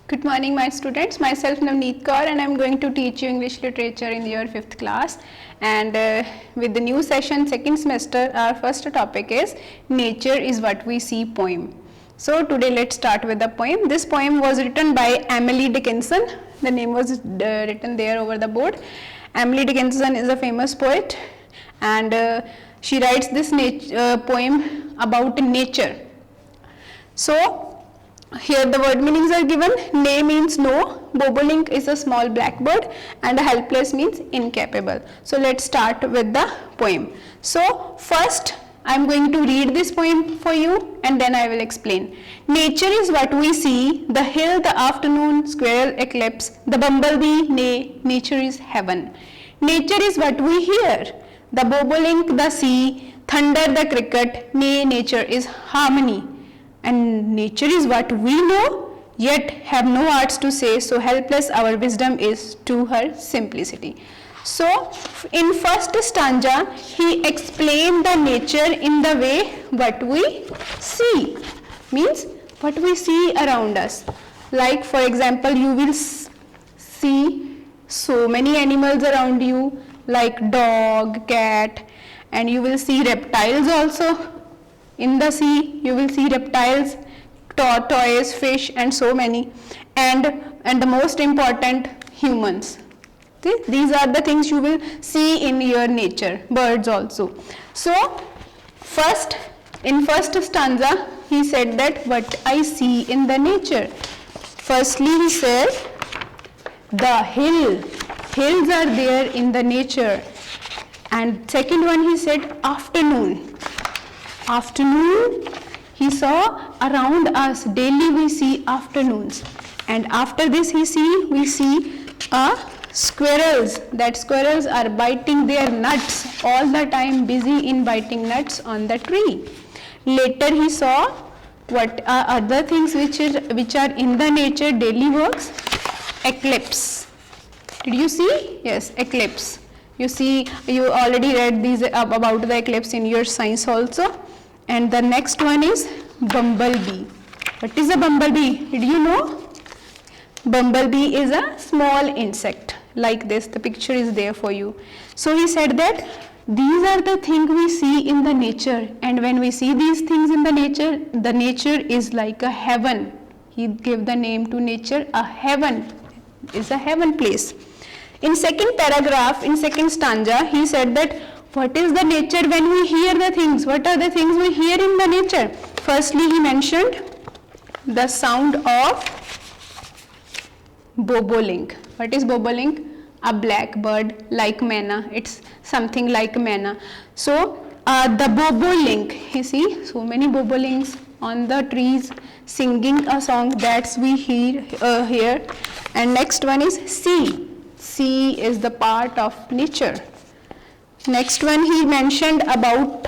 Good morning, my students. Myself Navneet Kaur, and I am going to teach you English literature in your 5th class. And with the new session, second semester, our first topic is Nature is What We See poem. So today let's start with the poem. This poem was written by Emily Dickinson. The name was written there over the board. Emily Dickinson is a famous poet, and she writes this poem about nature. So here the word meanings are given. Ne means no, bobolink is a small black bird, and helpless means incapable. So let's start with the poem. So first I am going to read this poem for you and then I will explain. Nature is what we see, the hill, the afternoon, squirrel, eclipse, the bumblebee, nay, nature is heaven. Nature is what we hear, the bobolink, the sea, thunder, the cricket, nay, nature is harmony. And nature is what we know, yet have no arts to say, so helpless our wisdom is to her simplicity. So, in first stanza, he explained the nature in the way what we see, means what we see around us. Like for example, you will see so many animals around you, like dog, cat, and you will see reptiles also. In the sea, you will see reptiles, tortoise, fish, and so many, and the most important, humans. See? These are the things you will see in your nature, birds also. So, in first stanza, he said that what I see in the nature. Firstly, he said, the hills are there in the nature. And second one, he said, afternoon, he saw around us, daily we see afternoons, and after this we see squirrels, that squirrels are biting their nuts, all the time busy in biting nuts on the tree. Later he saw what are other things which are in the nature, daily works, eclipse. Did you see? Yes, eclipse. You see, you already read these about the eclipse in your science also. And the next one is bumblebee. What is a bumblebee? Did you know? Bumblebee is a small insect like this. The picture is there for you. So he said that these are the things we see in the nature, and when we see these things in the nature is like a heaven. He gave the name to nature, a heaven. Is a heaven place. In second paragraph, in second stanza, he said that what is the nature when we hear the things? What are the things we hear in the nature? Firstly, he mentioned the sound of bobolink. What is bobolink? A black bird like manna. It's something like manna. So, the bobolink, you see, so many bobolinks on the trees singing a song, that's we hear here. And next one is sea. Sea is the part of nature. Next one, he mentioned about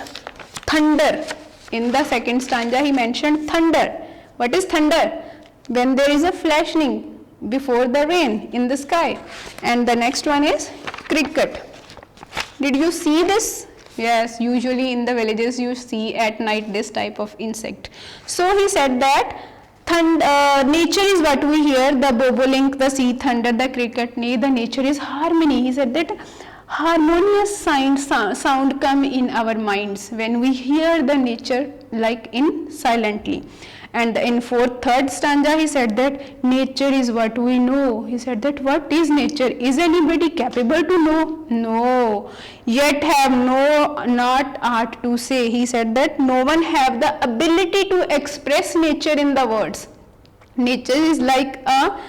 thunder. In the second stanza, he mentioned thunder. What is thunder? When there is a flashing before the rain in the sky. And the next one is cricket. Did you see this? Yes, usually in the villages you see at night this type of insect. So he said that nature is what we hear, the bobolink, the sea, thunder, the cricket, nay, the nature is harmony. He said that harmonious sound come in our minds when we hear the nature like in silently. And in third stanza, he said that nature is what we know. He said that what is nature? Is anybody capable to know? No. Yet have not art to say. He said that no one have the ability to express nature in the words. Nature is like a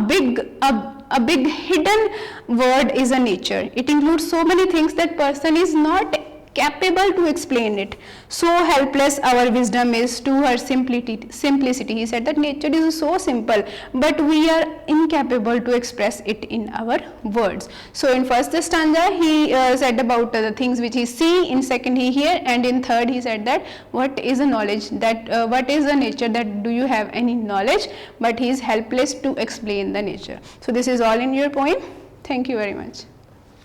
big hidden word is a nature. It includes so many things that person is not capable to explain it. So helpless our wisdom is to her simplicity. He said that nature is so simple, but we are incapable to express it in our words. So in first stanza, he said about the things which he see, in second he hear, and in third he said that what is a knowledge, that what is a nature, that do you have any knowledge, but he is helpless to explain the nature. So this is all in your poem. Thank you very much.